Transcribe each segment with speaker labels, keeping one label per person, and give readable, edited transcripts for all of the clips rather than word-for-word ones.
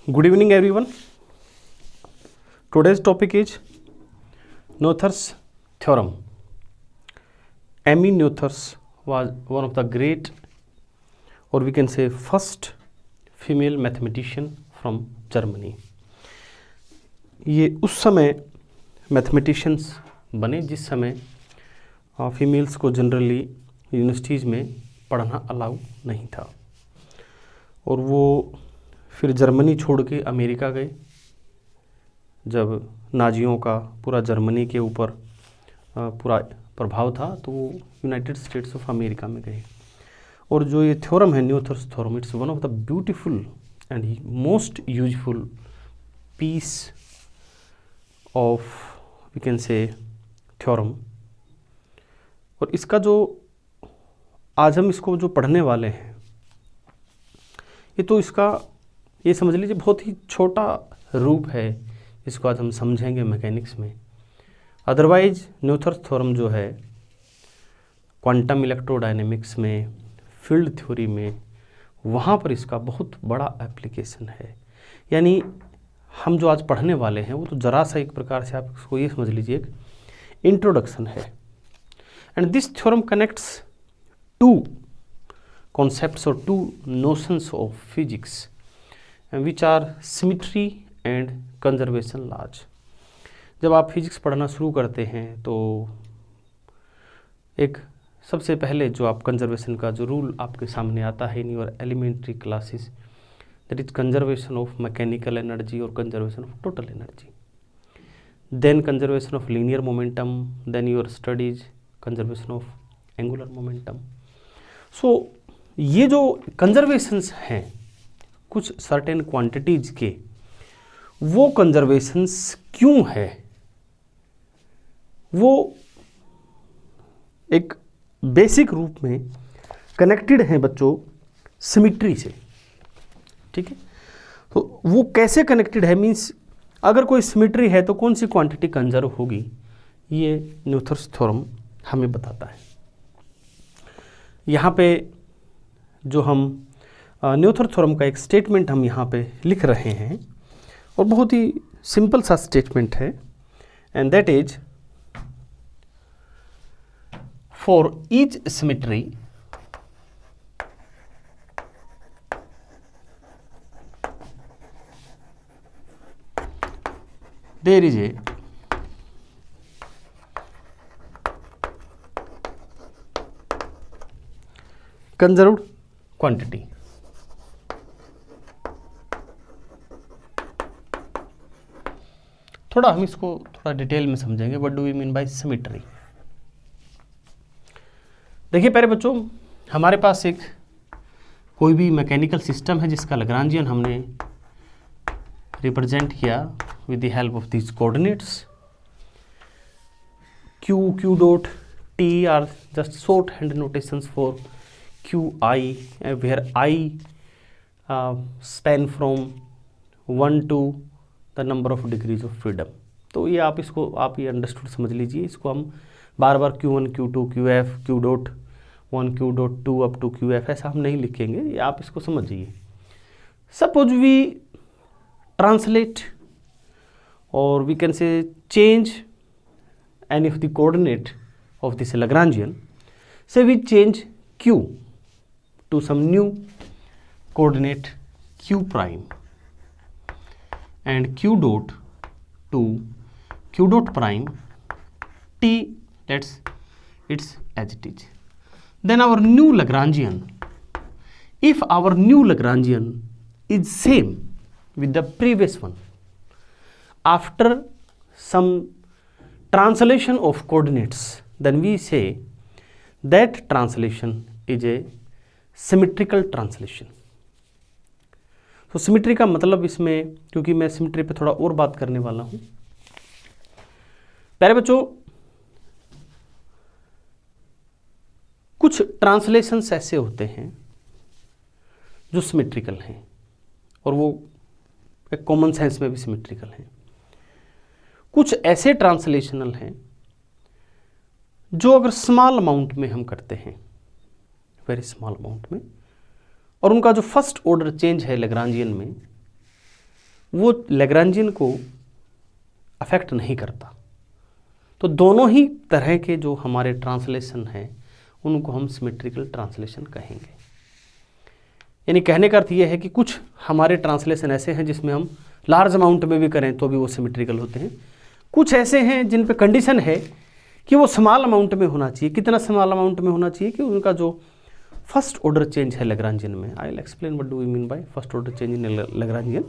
Speaker 1: Good evening, everyone. Today's topic is Noether's theorem. Emmy Noether was one of the great, or we can say first female mathematician from Germany. ये उस समय mathematicians बने जिस समय females को generally universities में पढ़ना allow नहीं था, और वो फिर जर्मनी छोड़ के अमेरिका गए जब नाजियों का पूरा जर्मनी के ऊपर पूरा प्रभाव था, तो वो यूनाइटेड स्टेट्स ऑफ अमेरिका में गए। और जो ये थ्योरम है Noether's theorem, it's one of the beautiful and most useful piece of we can say theorem. और इसका जो आज हम इसको जो पढ़ने वाले हैं, ये तो इसका ये समझ लीजिए बहुत ही छोटा रूप है, इसको आज हम समझेंगे मैकेनिक्स में। अदरवाइज न्यूथर्स थ्योरम जो है क्वांटम इलेक्ट्रोडायनेमिक्स में, फील्ड थ्योरी में, वहाँ पर इसका बहुत बड़ा एप्लीकेशन है। यानी हम जो आज पढ़ने वाले हैं वो तो ज़रा सा एक प्रकार से आप इसको ये समझ लीजिए एक इंट्रोडक्शन है। And this theorem connects to concepts or two notions of physics which are symmetry and conservation laws. जब आप फिजिक्स पढ़ना शुरू करते हैं तो एक सबसे पहले जो आप कंजर्वेशन का जो रूल आपके सामने आता है in your elementary classes, that is conservation of mechanical energy और conservation of total energy, then conservation of linear momentum, then your studies conservation of angular momentum. So ये जो कंजर्वेशंस हैं कुछ सर्टेन क्वांटिटीज के, वो कंजर्वेशंस क्यों है, वो एक बेसिक रूप में कनेक्टेड हैं बच्चों सिमिट्री से। ठीक है, तो वो कैसे कनेक्टेड है, मींस अगर कोई सिमिट्री है तो कौन सी क्वांटिटी कंजर्व होगी, ये न्यूथर्स थ्योरम हमें बताता है। यहाँ पे जो हम न्यूथर थ्योरम का एक स्टेटमेंट हम यहाँ पे लिख रहे हैं, और बहुत ही सिंपल सा स्टेटमेंट है, and that is for each symmetry there is a conserved quantity. थोड़ा हम इसको थोड़ा डिटेल में समझेंगे, what do we mean by symmetry. देखिए पहले बच्चों, हमारे पास एक कोई भी मैकेनिकल सिस्टम है जिसका लैग्रांजियन हमने रिप्रेजेंट किया with the help of these coordinates Q dot T R just short hand notations for QI, where I span from 1 to the number of degrees of freedom। तो ये आप इसको आप ये अंडरस्टूड समझ लीजिए। इसको हम बार बार Q1, Q2, QF, Q dot 1, Q dot 2 up to QF ऐसा हम नहीं लिखेंगे, ये आप इसको समझिए। सपोज वी ट्रांसलेट और we can say change any of the coordinate of this Lagrangian, say we change Q to some new coordinate Q prime and Q dot to Q dot prime T, let's it's as it is. Then our new Lagrangian, if our new Lagrangian is same with the previous one, after some translation of coordinates, then we say that translation is a symmetrical translation. तो symmetry का मतलब इसमें, क्योंकि मैं symmetry पे थोड़ा और बात करने वाला हूं, प्यारे बच्चों कुछ ट्रांसलेशंस ऐसे होते हैं जो सिमेट्रिकल हैं, और वो एक कॉमन सेंस में भी सिमेट्रिकल हैं। कुछ ऐसे ट्रांसलेशनल हैं जो अगर स्मॉल अमाउंट में हम करते हैं, वेरी स्मॉल अमाउंट में, और उनका जो फर्स्ट ऑर्डर चेंज है लैग्रांजियन में, वो लैग्रांजियन को अफेक्ट नहीं करता। तो दोनों ही तरह के जो हमारे ट्रांसलेशन हैं उनको हम सिमेट्रिकल ट्रांसलेशन कहेंगे। यानी कहने का अर्थ ये है कि कुछ हमारे ट्रांसलेशन ऐसे हैं जिसमें हम लार्ज अमाउंट में भी करें तो भी वो सिमेट्रिकल होते हैं। कुछ ऐसे हैं जिन पे कंडीशन है कि वो स्मॉल अमाउंट में होना चाहिए। कितना स्मॉल अमाउंट में होना चाहिए कि उनका जो फर्स्ट ऑर्डर चेंज है लैग्रांजियन में, I will explain what do we mean by first order change in Lagrangian,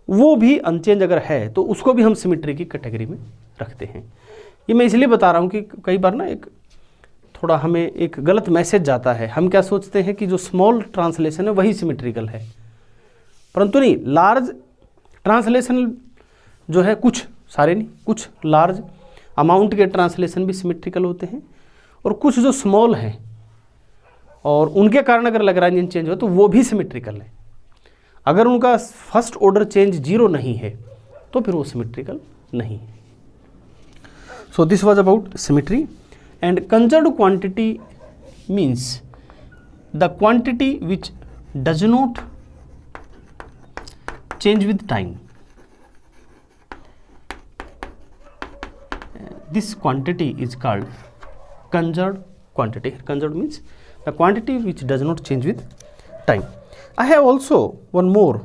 Speaker 1: वो भी अनचेंज अगर है तो उसको भी हम सिमेट्री की कैटेगरी में रखते हैं। ये मैं इसलिए बता रहा हूँ कि कई बार ना एक थोड़ा हमें एक गलत मैसेज जाता है। हम क्या सोचते हैं कि जो स्मॉल ट्रांसलेशन है वही सिमेट्रिकल है, परंतु नहीं। लार्ज ट्रांसलेशन जो है, कुछ सारे नहीं, कुछ लार्ज अमाउंट के ट्रांसलेशन भी सिमेट्रिकल होते हैं, और कुछ जो स्मॉल हैं और उनके कारण अगर लैग्रांजियन चेंज हो तो वो भी सिमेट्रिकल है। अगर उनका फर्स्ट ऑर्डर चेंज 0 नहीं है तो फिर वो सिमेट्रिकल नहीं है। So this was about symmetry. And conserved quantity means the quantity which does not change with time. This quantity is called conserved quantity. Conserved means the quantity which does not change with time. I have also one more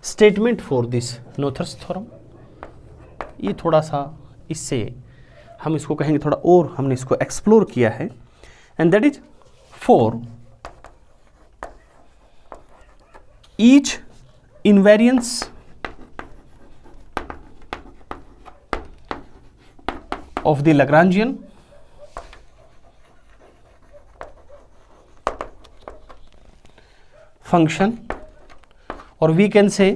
Speaker 1: statement for this Noether's theorem. ये थोड़ा सा इससे हम इसको कहेंगे, थोड़ा और हमने इसको एक्सप्लोर किया है, and that is for each invariance of the Lagrangian function, or we can say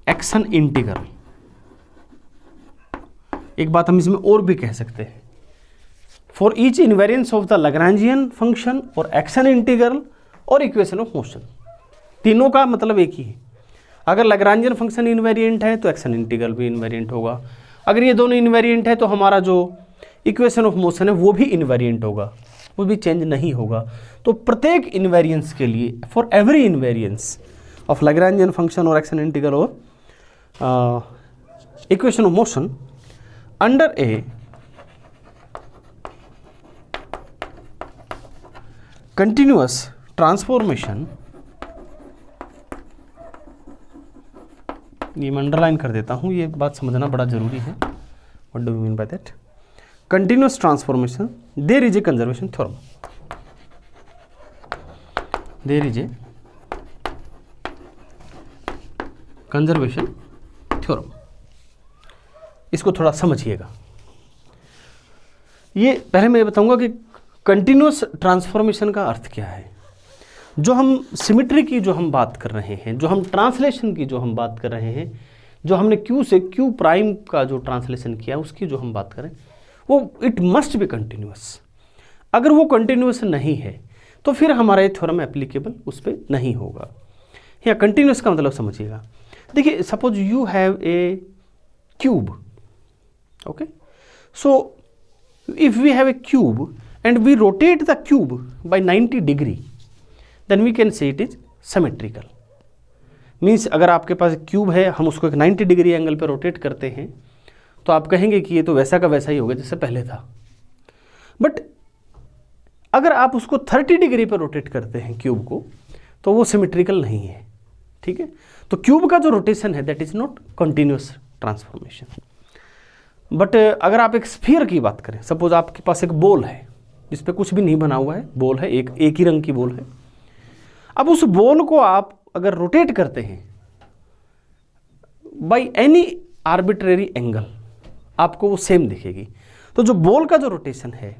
Speaker 1: action integral. एक बात हम इसमें और भी कह सकते हैं, for each invariance of the Lagrangian function और action integral और equation of motion, तीनों का मतलब एक ही है। अगर Lagrangian फंक्शन इनवेरिएंट है तो एक्शन इंटीग्रल भी इनवेरिएंट होगा। अगर ये दोनों इनवेरिएंट है तो हमारा जो इक्वेशन ऑफ मोशन है वो भी इनवेरिएंट होगा, वो भी चेंज नहीं होगा। तो प्रत्येक इनवेरिएंस के लिए, for every invariance of Lagrangian function और एक्शन इंटीग्रल और equation of motion under A continuous transformation, ये मैं अंडरलाइन कर देता हूँ, ये बात समझना बड़ा जरूरी है। What do we mean by that? Continuous transformation, there is a conservation theorem. There is a conservation theorem. इसको थोड़ा समझिएगा। ये पहले मैं बताऊंगा कि कंटिन्यूअस ट्रांसफॉर्मेशन का अर्थ क्या है। जो हम सिमेट्री की जो हम बात कर रहे हैं, जो हम ट्रांसलेशन की जो हम बात कर रहे हैं, जो हमने क्यू से क्यू प्राइम का जो ट्रांसलेशन किया उसकी जो हम बात करें, वो इट मस्ट बी कंटिन्यूअस। अगर वो कंटिन्यूअस नहीं है तो फिर हमारा ये थ्योरम एप्लीकेबल उस पर नहीं होगा। या कंटिन्यूअस का मतलब समझिएगा। देखिए, suppose you have a cube, okay, so if we have a cube and we rotate the cube by 90 degree, then we can say it is symmetrical. Means अगर आपके पास क्यूब है, हम उसको एक 90 डिग्री एंगल पर रोटेट करते हैं तो आप कहेंगे कि ये तो वैसा का वैसा ही होगा जैसे पहले था। बट अगर आप उसको 30 डिग्री पर रोटेट करते हैं क्यूब को, तो वो सिमेट्रिकल नहीं है। ठीक है, तो क्यूब का जो रोटेशन है that is not continuous transformation. But अगर आप एक स्फीयर की बात करें, सपोज आपके पास एक बॉल है जिस पे कुछ भी नहीं बना हुआ है, बॉल है, एक ही रंग की बॉल है। अब उस बॉल को आप अगर रोटेट करते हैं बाय एनी आर्बिट्रेरी एंगल, आपको वो सेम दिखेगी। तो जो बॉल का जो रोटेशन है,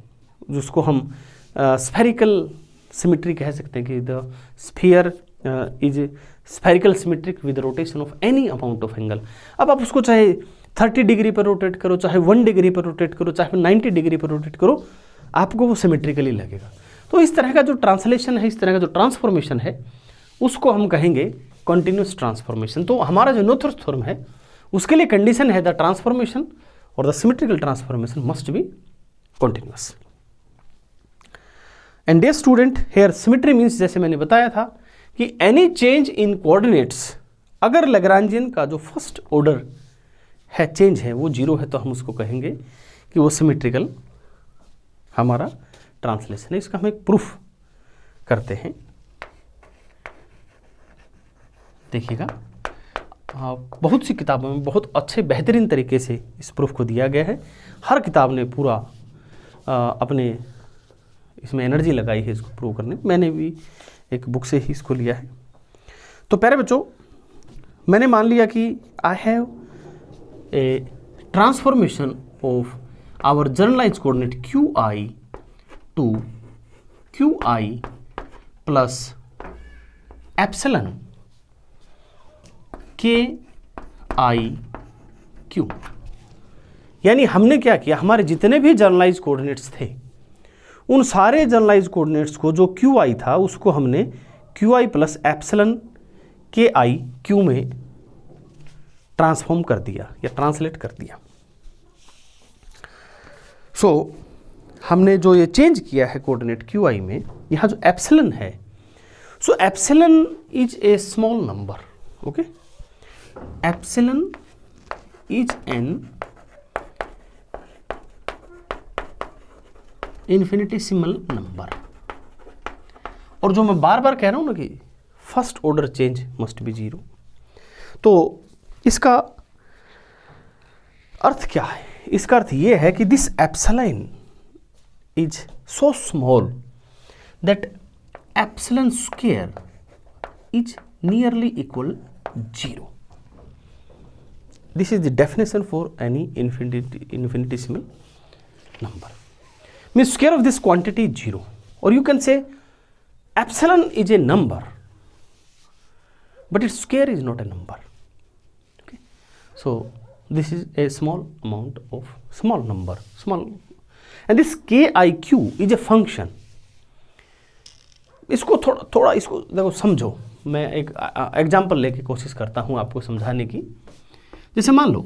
Speaker 1: जिसको हम स्फेरिकल सिमेट्री कह सकते हैं कि the sphere is spherical symmetric with rotation of any amount of angle. अब आप उसको चाहे 30 डिग्री पर रोटेट करो, चाहे 1 डिग्री पर रोटेट करो, चाहे 90 डिग्री पर रोटेट करो, आपको वो सिमेट्रिकली लगेगा। तो इस तरह का जो ट्रांसलेशन है, इस तरह का जो ट्रांसफॉर्मेशन है, उसको हम कहेंगे कंटिन्यूअस ट्रांसफॉर्मेशन। तो हमारा जो नोएथर्स थ्योरम है उसके लिए कंडीशन है द ट्रांसफॉर्मेशन और the symmetrical transformation must be continuous. And dear student, here symmetry means, जैसे मैंने बताया था कि एनी चेंज इन कोऑर्डिनेट्स, अगर लैग्रांजियन का जो फर्स्ट ऑर्डर है चेंज है वो 0 है, तो हम उसको कहेंगे कि वो सिमेट्रिकल हमारा ट्रांसलेशन है। इसका हम एक प्रूफ करते हैं। देखिएगा, बहुत सी किताबों में बहुत अच्छे बेहतरीन तरीके से इस प्रूफ को दिया गया है। हर किताब ने पूरा अपने इसमें एनर्जी लगाई है इसको प्रूव करने। मैंने भी एक बुक से ही इसको लिया है। तो प्यारे बच्चों, मैंने मान लिया कि I have a transformation of our generalize coordinate q i to q i plus epsilon K i Q. यानी हमने क्या किया, हमारे जितने भी जनरलाइज कोऑर्डिनेट्स थे उन सारे जनरलाइज कोऑर्डिनेट्स को जो क्यू आई था उसको हमने Q i plus epsilon K i Q में ट्रांसफॉर्म कर दिया या ट्रांसलेट कर दिया। सो हमने जो ये चेंज किया है कोऑर्डिनेट क्यू आई में, यहाँ जो एप्सिलॉन है, so epsilon is a small number. Okay, epsilon is an infinitesimal number. और जो मैं बार बार कह रहा हूं ना कि first order change must be 0, तो इसका अर्थ क्या है? इसका अर्थ यह है कि this epsilon is so small that epsilon square is nearly equal 0. This is the definition for any infinitesimal number. Means square of this quantity is 0, or you can say epsilon is a number, but its square is not a number. Okay, so this is a small amount of small number, small, and this KIQ is a function. इसको थोड़ा इसको देखो समझो। मैं एक example लेके कोशिश करता हूँ आपको समझाने की। जैसे मान लो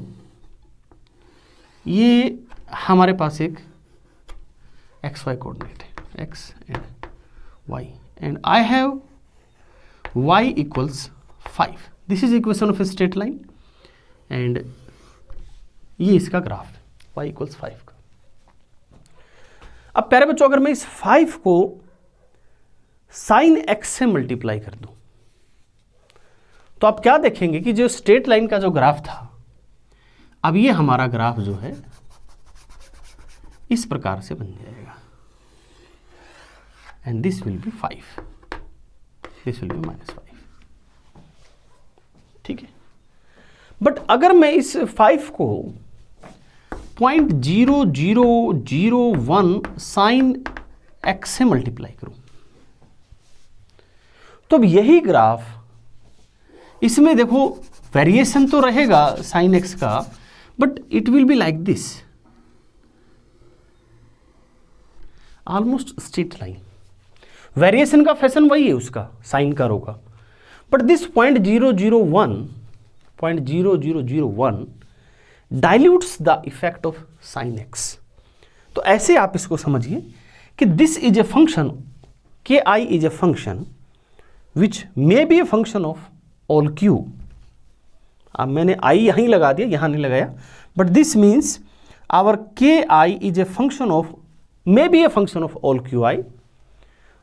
Speaker 1: ये हमारे पास एक एक्स वाई कोऑर्डिनेट है, x and y, and I have y equals 5. This is equation of a straight line, and ये इसका ग्राफ है, वाई इक्वल्स 5 का। अब प्यारे बच्चों, अगर मैं इस 5 को साइन एक्स से मल्टीप्लाई कर दूं तो आप क्या देखेंगे कि जो स्ट्रेट लाइन का जो ग्राफ था, अब ये हमारा ग्राफ जो है इस प्रकार से बन जाएगा, and this will be 5, this will be -5। ठीक है, बट अगर मैं इस 5 को 0.0001 साइन एक्स से मल्टीप्लाई करूं तो अब यही ग्राफ, इसमें देखो वेरिएशन तो रहेगा साइन एक्स का, but it will be like this, almost straight line. Variation का फैशन वही है उसका, साइन का रो का, but this 0.001 dilutes the effect of sine x. तो ऐसे आप इसको समझिए कि this is a function, k i is a function which may be a function of all q. अब मैंने i यहीं लगा दिया, यहाँ नहीं लगाया, but this means our ki is a function of, may be a function of all qi,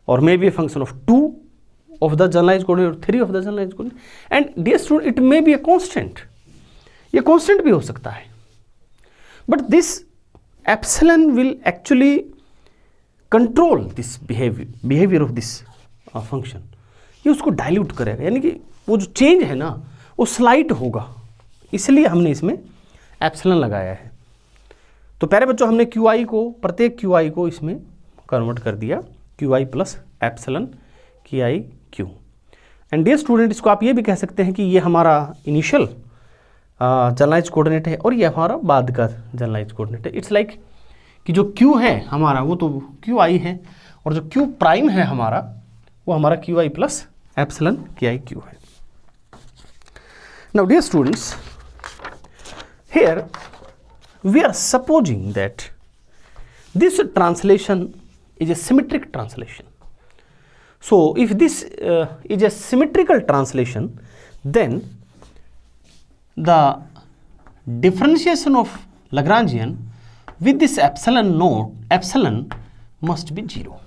Speaker 1: or may be a function of 2 of the generalized coordinate or 3 of the generalized coordinate, and dear student, it may be a constant. ये constant भी हो सकता है, but this epsilon will actually control this behavior of this function. ये उसको dilute करेगा, यानी कि वो जो चेंज है ना वो स्लाइट होगा, इसलिए हमने इसमें एप्सिलॉन लगाया है। तो प्यारे बच्चों, हमने क्यू आई को, प्रत्येक क्यू आई को इसमें कन्वर्ट कर दिया, Q i plus epsilon K i q. And dear student, इसको आप ये भी कह सकते हैं कि ये हमारा इनिशियल जनरलाइज कोऑर्डिनेट है और ये हमारा बाद का जनरलाइज कोऑर्डिनेट है। इट्स लाइक कि जो क्यू है हमारा वो तो क्यू आई है, और जो क्यू प्राइम है हमारा वो हमारा Q i plus epsilon K i q है। Now dear students, here we are supposing that this translation is a symmetric translation. So if this is a symmetrical translation, then the differentiation of Lagrangian with this epsilon node, epsilon must be 0.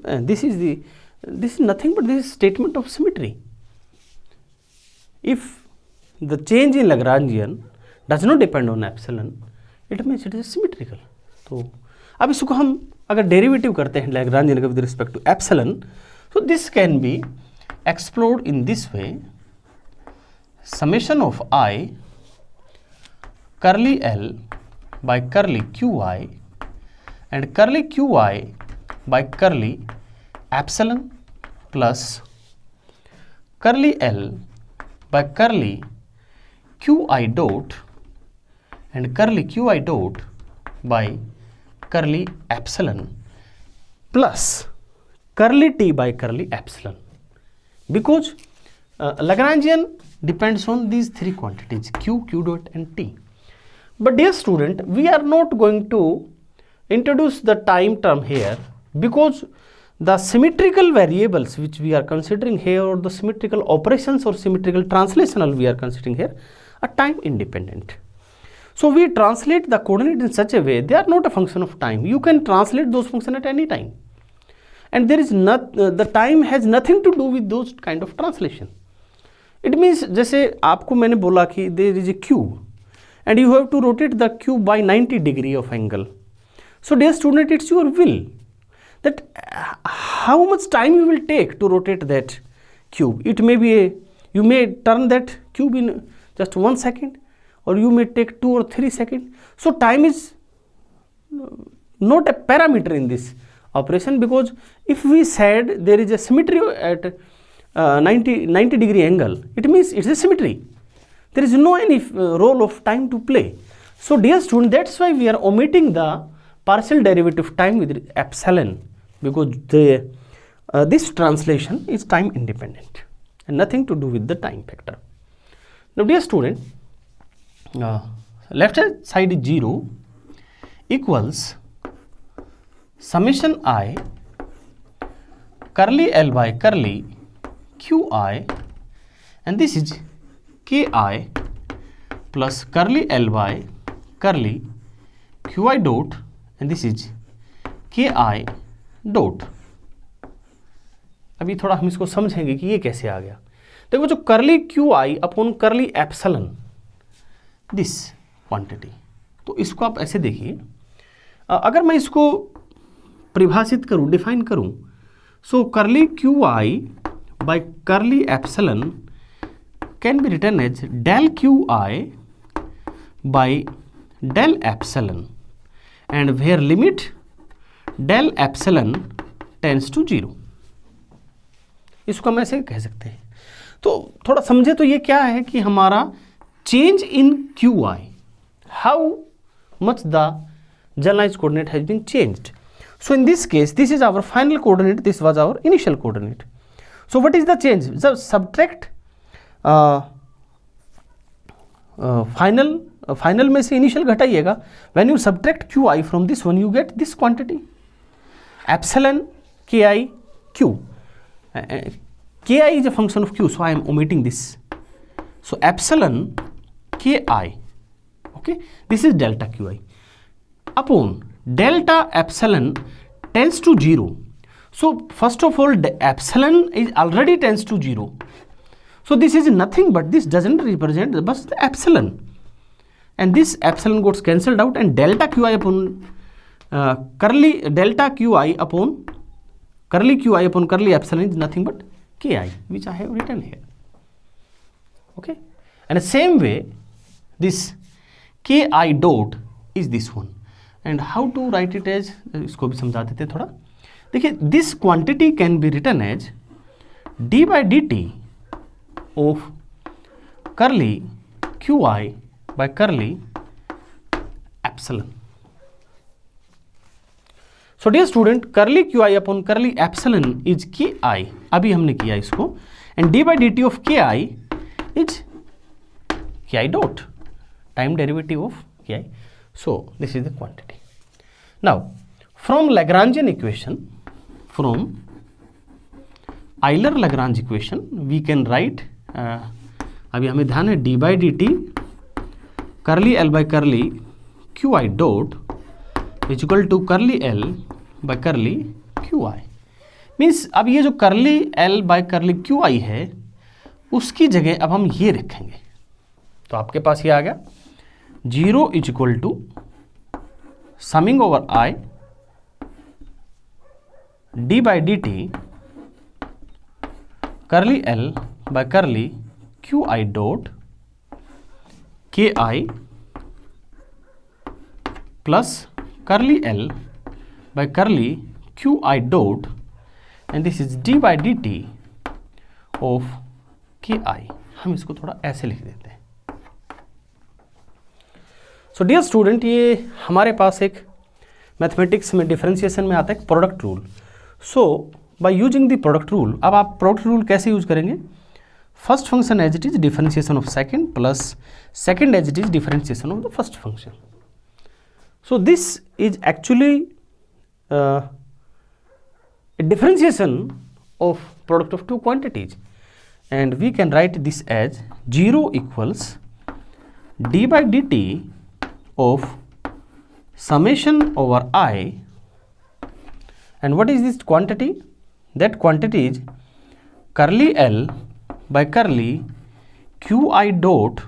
Speaker 1: This is nothing but this is statement of symmetry. If the change in Lagrangian does not depend on epsilon, it means it is symmetrical. तो अब इसको हम अगर derivative करते हैं Lagrangian with respect to epsilon, so this can be explored in this way: summation of I curly L by curly Qi and curly Qi by curly epsilon plus curly L by curly Qi dot and curly Qi dot by curly epsilon plus curly T by curly epsilon, because Lagrangian depends on these three quantities Q, Q dot and T. But dear student, we are not going to introduce the time term here, because the symmetrical variables which we are considering here, or the symmetrical operations or symmetrical translational we are considering here, are time independent. So we translate the coordinate in such a way, they are not a function of time. You can translate those functions at any time, and there is not the time has nothing to do with those kind of translation. It means जैसे आपको मैंने बोला कि there is a cube and you have to rotate the cube by 90 degree of angle. So dear student, it's your will that how much time you will take to rotate that cube. It may be you may turn that cube in just 1 second, or you may take 2 or 3 seconds. So time is not a parameter in this operation, because if we said there is a symmetry at 90 degree angle, it means it's a symmetry. There is no any role of time to play. So dear student, that's why we are omitting the partial derivative time with epsilon, because this translation is time independent and nothing to do with the time factor. Now dear student, left hand side is 0 equals summation I curly L by curly Qi, and this is Ki plus curly L by curly Qi dot, and this is Ki dot. अभी थोड़ा हम इसको समझेंगे कि ये कैसे आ गया. देखो जो curly Qi upon curly epsilon, this quantity, तो इसको आप ऐसे देखिए. अगर मैं इसको परिभाषित करूं, डिफाइन करूं, सो curly Qi by curly epsilon can be written as del Qi by del epsilon, and where limit del epsilon tends to 0. इसको हम ऐसे कह सकते हैं. तो थोड़ा समझे तो ये क्या है कि हमारा change in Qi, how much the generalized coordinate has been changed. So in this case, this is our final coordinate, this was our initial coordinate. So what is the change? So subtract final में से initial घटाइएगा. When you subtract Qi from this one, you get this quantity epsilon Ki Q. Ki is a function of Q, so I am omitting this. So epsilon Ki, okay, this is delta Qi upon delta epsilon tends to 0. So first of all, the epsilon is already tends to 0. So this is nothing but this doesn't represent but the epsilon, and this epsilon gets cancelled out, and delta Qi upon delta Qi upon curly epsilon is nothing but Ki, which I have written here. Okay, and the same way this Ki dot is this one, and how to write it as, इसको भी समझा देते थोड़ा. देखिए, this quantity can be written as d by dt of curly Qi by curly epsilon. So dear student, curly Qi upon curly epsilon is Ki, अभी हमने किया इसको, and d by dt of Ki is Ki dot, time derivative of Ki. So this is the quantity. Now from Lagrangian equation, from Euler Lagrange equation we can write, अभी हमें ध्यान है d by d t curly L by curly q i dot is equal to curly L by curly q i. Means अब ये जो curly L by curly q i है उसकी जगह अब हम ये रखेंगे, तो आपके पास ये आ गया 0 is equal to summing over i d by d t curly L by curly q i dot k i plus curly L by curly q i dot and this is d by d t of k i. हम इसको थोड़ा ऐसे लिख देते हैं। So dear student, ये हमारे पास एक मैथमेटिक्स में डिफरेंशिएशन में आता है product rule. So by using the product rule, अब आप प्रोडक्ट रूल कैसे यूज करेंगे? First function as it is differentiation of second plus second as it is differentiation of the first function. So this is actually a differentiation of product of two quantities, and we can write this as 0 equals d by dt of summation over I, and what is this quantity? That quantity is curly L by curly qi dot,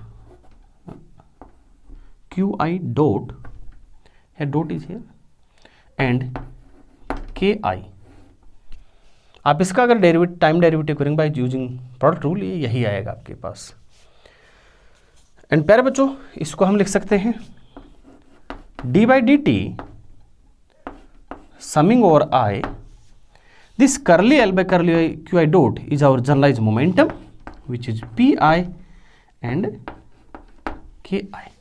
Speaker 1: a dot is here, and ki। आप इसका अगर time derivative करेंगे by using product rule, ये यही आएगा आपके पास। And प्यारे बच्चों, इसको हम लिख सकते हैं d by d t summing over i, this curly L by curly q i dot is our generalize momentum which is p i and k i.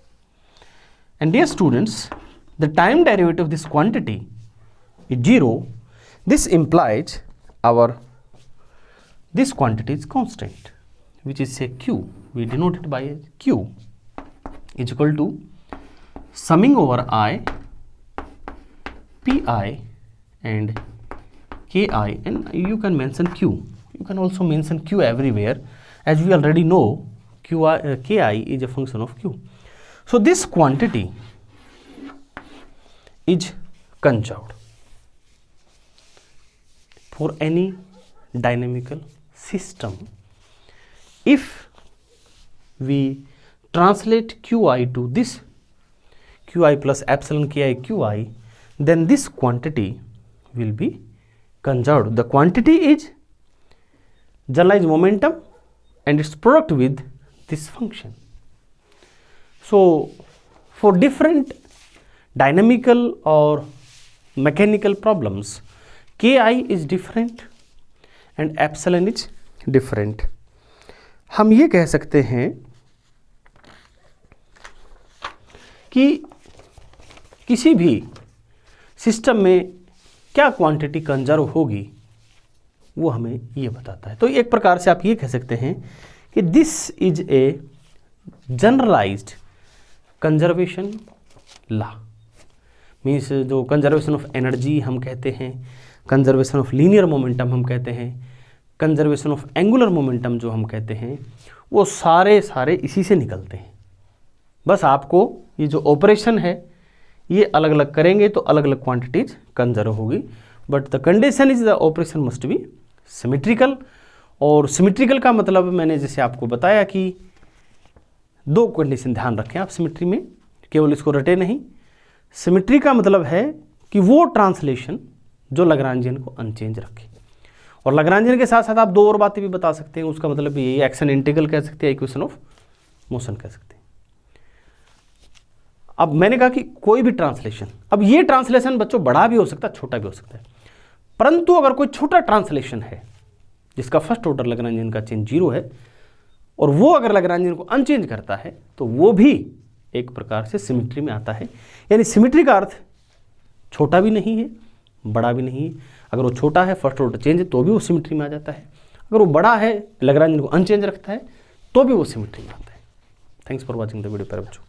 Speaker 1: And dear students, the time derivative of this quantity is 0. This implies this quantity is constant, which is say q. We denote it by q is equal to summing over I pi and ki, and you can mention q. You can also mention q everywhere, as we already know ki is a function of q. So this quantity is conserved for any dynamical system if we translate qi to this qi plus epsilon ki qi, then this quantity will be conserved. The quantity is generalized momentum and its product with this function. So for different dynamical or mechanical problems, ki is different and epsilon is different. हम ये कह सकते हैं कि किसी भी system में क्या क्वांटिटी कंजर्व होगी वो हमें ये बताता है। तो एक प्रकार से आप ये कह सकते हैं कि this is a generalized conservation law. Means जो कंजर्वेशन ऑफ एनर्जी हम कहते हैं, कंजर्वेशन ऑफ लीनियर मोमेंटम हम कहते हैं, कंजर्वेशन ऑफ एंगुलर मोमेंटम जो हम कहते हैं, वो सारे इसी से निकलते हैं। बस आपको ये जो ऑपरेशन है ये अलग अलग करेंगे तो अलग अलग क्वांटिटीज कंजर्व होगी, but the condition is the operation must be symmetrical. और सिमेट्रिकल का मतलब मैंने जैसे आपको बताया कि दो कंडीशन ध्यान रखें आप सिमेट्री में, केवल इसको रटे नहीं। सिमेट्री का मतलब है कि वो ट्रांसलेशन जो लैग्रांजियन को अनचेंज रखे, और लैग्रांजियन के साथ साथ आप दो और बातें भी बता सकते हैं। उसका मतलब यही एक्शन इंटीग्रल कह सकते हैं, इक्वेशन ऑफ मोशन कह सकते हैं। अब मैंने कहा कि कोई भी ट्रांसलेशन, अब ये ट्रांसलेशन बच्चों बड़ा भी हो सकता है छोटा भी हो सकता है, परंतु अगर कोई छोटा ट्रांसलेशन है जिसका फर्स्ट ऑर्डर लैग्रांजियन का चेंज 0 है और वो अगर लैग्रांजियन को अनचेंज करता है तो वो भी एक प्रकार से सिमेट्री में आता है। यानी सिमेट्री का अर्थ छोटा भी नहीं है बड़ा भी नहीं है। अगर वो छोटा है फर्स्ट ऑर्डर चेंज तो भी वो सिमेट्री में आ जाता है, अगर वो बड़ा है लैग्रांजियन को अनचेंज रखता है तो भी वो सिमेट्री में आता है। Thanks for watching the video प्यारे बच्चों।